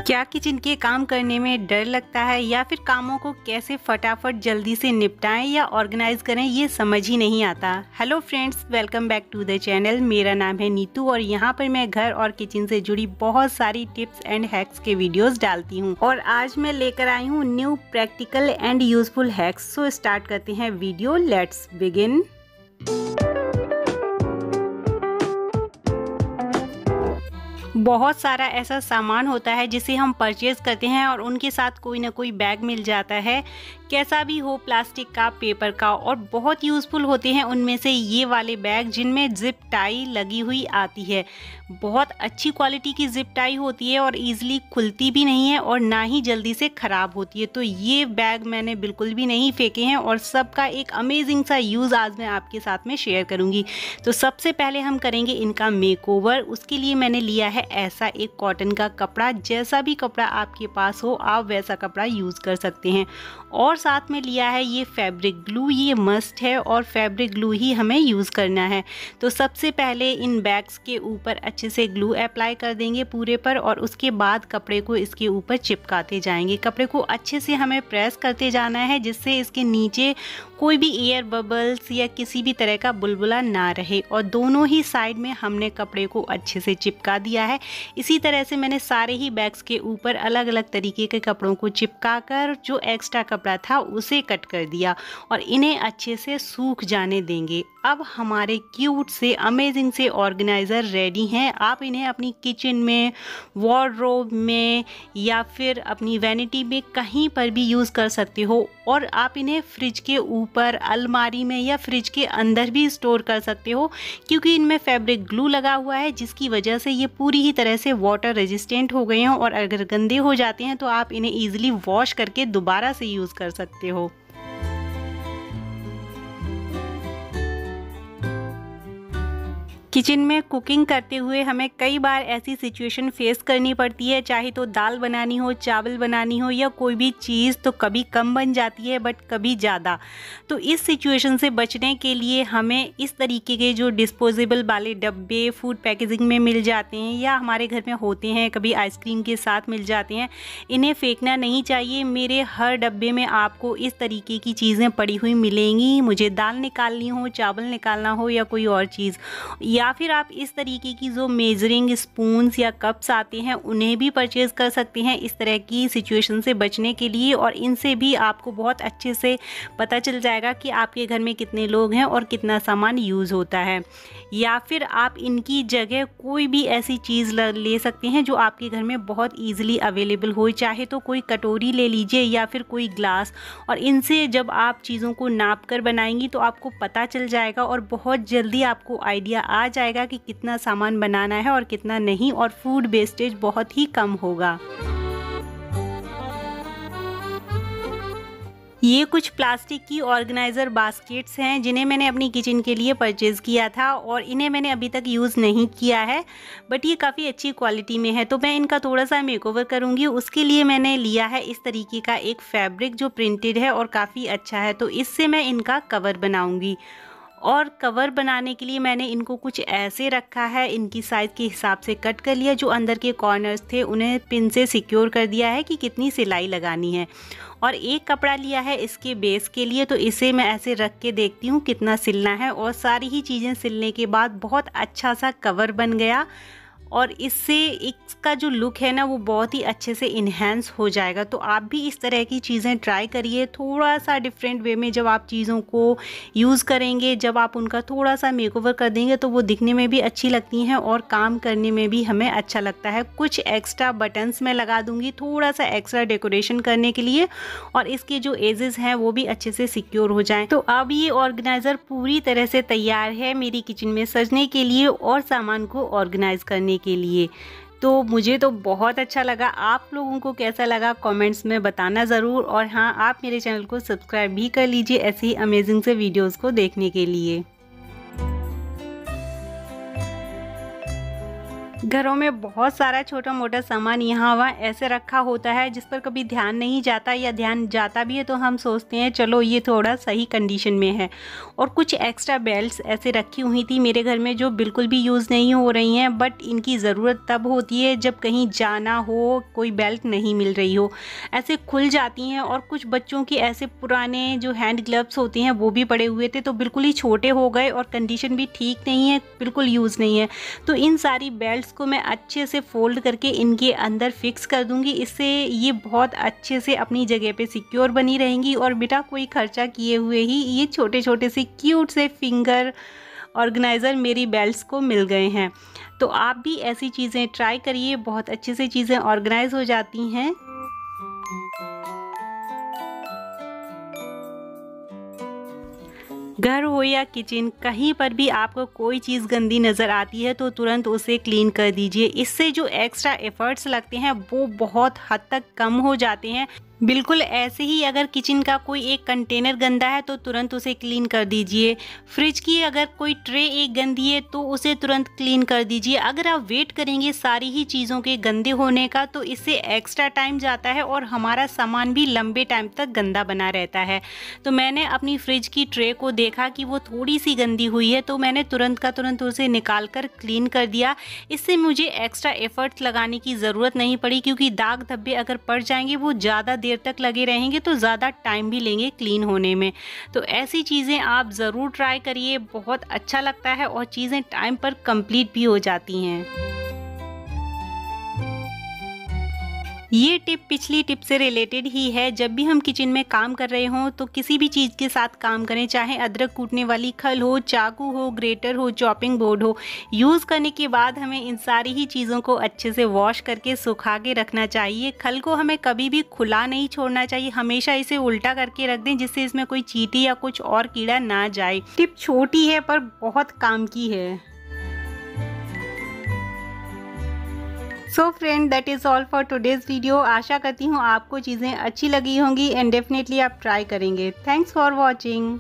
क्या किचन के काम करने में डर लगता है या फिर कामों को कैसे फटाफट जल्दी से निपटाएं या ऑर्गेनाइज करें ये समझ ही नहीं आता। Hello friends, welcome back to the channel. मेरा नाम है नीतू और यहाँ पर मैं घर और किचन से जुड़ी बहुत सारी टिप्स एंड हैक्स के वीडियोस डालती हूँ और आज मैं लेकर आई हूँ new practical and useful hacks. So start करते हैं वीडियो, लेट्स बिगिन। बहुत सारा ऐसा सामान होता है जिसे हम परचेज करते हैं और उनके साथ कोई ना कोई बैग मिल जाता है, कैसा भी हो, प्लास्टिक का, पेपर का, और बहुत यूज़फुल होते हैं उनमें से ये वाले बैग जिनमें जिप टाई लगी हुई आती है। बहुत अच्छी क्वालिटी की जिप टाई होती है और ईजिली खुलती भी नहीं है और ना ही जल्दी से ख़राब होती है। तो ये बैग मैंने बिल्कुल भी नहीं फेंके हैं और सबका एक अमेजिंग सा यूज़ आज मैं आपके साथ में शेयर करूँगी। तो सबसे पहले हम करेंगे इनका मेकओवर। उसके लिए मैंने लिया है ऐसा एक कॉटन का कपड़ा। जैसा भी कपड़ा आपके पास हो आप वैसा कपड़ा यूज़ कर सकते हैं। और साथ में लिया है ये फैब्रिक ग्लू, ये मस्ट है और फैब्रिक ग्लू ही हमें यूज़ करना है। तो सबसे पहले इन बैग्स के ऊपर अच्छे से ग्लू अप्लाई कर देंगे पूरे पर और उसके बाद कपड़े को इसके ऊपर चिपकाते जाएंगे। कपड़े को अच्छे से हमें प्रेस करते जाना है जिससे इसके नीचे कोई भी एयर बबल्स या किसी भी तरह का बुलबुला ना रहे। और दोनों ही साइड में हमने कपड़े को अच्छे से चिपका दिया है। इसी तरह से मैंने सारे ही बैग्स के ऊपर अलग अलग तरीके के कपड़ों को चिपका कर जो एक्स्ट्रा कपड़ा था उसे कट कर दिया और इन्हें अच्छे से सूख जाने देंगे। अब हमारे क्यूट से अमेजिंग से ऑर्गेनाइज़र रेडी हैं। आप इन्हें अपनी किचन में, वार्डरोब में या फिर अपनी वैनिटी में कहीं पर भी यूज़ कर सकते हो और आप इन्हें फ्रिज के ऊपर, अलमारी में या फ्रिज के अंदर भी स्टोर कर सकते हो क्योंकि इनमें फैब्रिक ग्लू लगा हुआ है जिसकी वजह से ये पूरी ही तरह से वाटर रेजिस्टेंट हो गए हैं और अगर गंदे हो जाते हैं तो आप इन्हें ईजिली वॉश करके दोबारा से यूज़ कर सकते हो। किचन में कुकिंग करते हुए हमें कई बार ऐसी सिचुएशन फेस करनी पड़ती है, चाहे तो दाल बनानी हो, चावल बनानी हो या कोई भी चीज़, तो कभी कम बन जाती है बट कभी ज़्यादा। तो इस सिचुएशन से बचने के लिए हमें इस तरीके के जो डिस्पोजेबल वाले डब्बे फूड पैकेजिंग में मिल जाते हैं या हमारे घर में होते हैं, कभी आइसक्रीम के साथ मिल जाते हैं, इन्हें फेंकना नहीं चाहिए। मेरे हर डब्बे में आपको इस तरीके की चीज़ें पड़ी हुई मिलेंगी। मुझे दाल निकालनी हो, चावल निकालना हो या कोई और चीज़, या फिर आप इस तरीके की जो मेजरिंग स्पून्स या कप्स आते हैं उन्हें भी परचेज़ कर सकते हैं इस तरह की सिचुएशन से बचने के लिए। और इनसे भी आपको बहुत अच्छे से पता चल जाएगा कि आपके घर में कितने लोग हैं और कितना सामान यूज़ होता है। या फिर आप इनकी जगह कोई भी ऐसी चीज़ ले सकते हैं जो आपके घर में बहुत ईजिली अवेलेबल हो, चाहे तो कोई कटोरी ले लीजिए या फिर कोई ग्लास। और इनसे जब आप चीज़ों को नाप कर बनाएंगी तो आपको पता चल जाएगा और बहुत जल्दी आपको आइडिया आ जाएगा कि कितना सामान बनाना है और कितना नहीं, और फूड वेस्टेज बहुत ही कम होगा। ये कुछ प्लास्टिक की ऑर्गेनाइज़र बास्केट्स हैं जिन्हें मैंने अपनी किचन के लिए परचेज़ किया था और इन्हें मैंने अभी तक यूज़ नहीं किया है बट ये काफ़ी अच्छी क्वालिटी में है, तो मैं इनका थोड़ा सा मेकओवर करूँगी। उसके लिए मैंने लिया है इस तरीके का एक फैब्रिक जो प्रिंटेड है और काफ़ी अच्छा है, तो इससे मैं इनका कवर बनाऊँगी। और कवर बनाने के लिए मैंने इनको कुछ ऐसे रखा है, इनकी साइज़ के हिसाब से कट कर लिया। जो अंदर के कॉर्नर्स थे उन्हें पिन से सिक्योर कर दिया है कि कितनी सिलाई लगानी है। और एक कपड़ा लिया है इसके बेस के लिए, तो इसे मैं ऐसे रख के देखती हूँ कितना सिलना है। और सारी ही चीज़ें सिलने के बाद बहुत अच्छा सा कवर बन गया और इससे इसका जो लुक है ना वो बहुत ही अच्छे से इन्हेंस हो जाएगा। तो आप भी इस तरह की चीज़ें ट्राई करिए, थोड़ा सा डिफरेंट वे में जब आप चीज़ों को यूज़ करेंगे, जब आप उनका थोड़ा सा मेकओवर कर देंगे तो वो दिखने में भी अच्छी लगती हैं और काम करने में भी हमें अच्छा लगता है। कुछ एक्स्ट्रा बटन्स मैं लगा दूंगी थोड़ा सा एक्स्ट्रा डेकोरेशन करने के लिए और इसके जो एजेस हैं वो भी अच्छे से सिक्योर हो जाएं। तो अब ये ऑर्गेनाइज़र पूरी तरह से तैयार है मेरी किचन में सजने के लिए और सामान को ऑर्गेनाइज करने के लिए। तो मुझे तो बहुत अच्छा लगा। आप लोगों को कैसा लगा कमेंट्स में बताना ज़रूर। और हाँ, आप मेरे चैनल को सब्सक्राइब भी कर लीजिए ऐसी ही अमेजिंग से वीडियोस को देखने के लिए। घरों में बहुत सारा छोटा मोटा सामान यहाँ वहाँ ऐसे रखा होता है जिस पर कभी ध्यान नहीं जाता, या ध्यान जाता भी है तो हम सोचते हैं चलो ये थोड़ा सही कंडीशन में है। और कुछ एक्स्ट्रा बेल्ट्स ऐसे रखी हुई थी मेरे घर में जो बिल्कुल भी यूज़ नहीं हो रही हैं, बट इनकी ज़रूरत तब होती है जब कहीं जाना हो, कोई बेल्ट नहीं मिल रही हो, ऐसे खुल जाती हैं। और कुछ बच्चों के ऐसे पुराने जो हैंड ग्लव्स होते हैं वो भी पड़े हुए थे, तो बिल्कुल ही छोटे हो गए और कंडीशन भी ठीक नहीं है, बिल्कुल यूज़ नहीं है। तो इन सारी बेल्ट्स को मैं अच्छे से फोल्ड करके इनके अंदर फिक्स कर दूंगी। इससे ये बहुत अच्छे से अपनी जगह पे सिक्योर बनी रहेंगी और बिना कोई खर्चा किए हुए ही ये छोटे छोटे से क्यूट से फिंगर ऑर्गेनाइज़र मेरी बेल्ट्स को मिल गए हैं। तो आप भी ऐसी चीज़ें ट्राई करिए, बहुत अच्छे से चीज़ें ऑर्गेनाइज हो जाती हैं। घर हो या किचन, कहीं पर भी आपको कोई चीज़ गंदी नज़र आती है तो तुरंत उसे क्लीन कर दीजिए। इससे जो एक्स्ट्रा एफर्ट्स लगते हैं वो बहुत हद तक कम हो जाते हैं। बिल्कुल ऐसे ही अगर किचन का कोई एक कंटेनर गंदा है तो तुरंत उसे क्लीन कर दीजिए। फ्रिज की अगर कोई ट्रे एक गंदी है तो उसे तुरंत क्लीन कर दीजिए। अगर आप वेट करेंगे सारी ही चीज़ों के गंदे होने का तो इससे एक्स्ट्रा टाइम जाता है और हमारा सामान भी लंबे टाइम तक गंदा बना रहता है। तो मैंने अपनी फ्रिज की ट्रे को देखा कि वो थोड़ी सी गंदी हुई है तो मैंने तुरंत का तुरंत उसे निकाल कर क्लीन कर दिया। इससे मुझे एक्स्ट्रा एफर्ट्स लगाने की ज़रूरत नहीं पड़ी, क्योंकि दाग धब्बे अगर पड़ जाएंगे वो ज़्यादा देर तक लगे रहेंगे तो ज़्यादा टाइम भी लेंगे क्लीन होने में। तो ऐसी चीज़ें आप ज़रूर ट्राई करिए, बहुत अच्छा लगता है और चीज़ें टाइम पर कंप्लीट भी हो जाती हैं। ये टिप पिछली टिप से रिलेटेड ही है। जब भी हम किचन में काम कर रहे हों तो किसी भी चीज़ के साथ काम करें, चाहे अदरक कूटने वाली खल हो, चाकू हो, ग्रेटर हो, चॉपिंग बोर्ड हो, यूज़ करने के बाद हमें इन सारी ही चीज़ों को अच्छे से वॉश करके सुखा के रखना चाहिए। खल को हमें कभी भी खुला नहीं छोड़ना चाहिए, हमेशा इसे उल्टा करके रख दें जिससे इसमें कोई चींटी या कुछ और कीड़ा ना जाए। टिप छोटी है पर बहुत काम की है। So friend, that is all for today's video. आशा करती हूँ आपको चीज़ें अच्छी लगी होंगी एंड डेफिनेटली आप ट्राई करेंगे। Thanks for watching.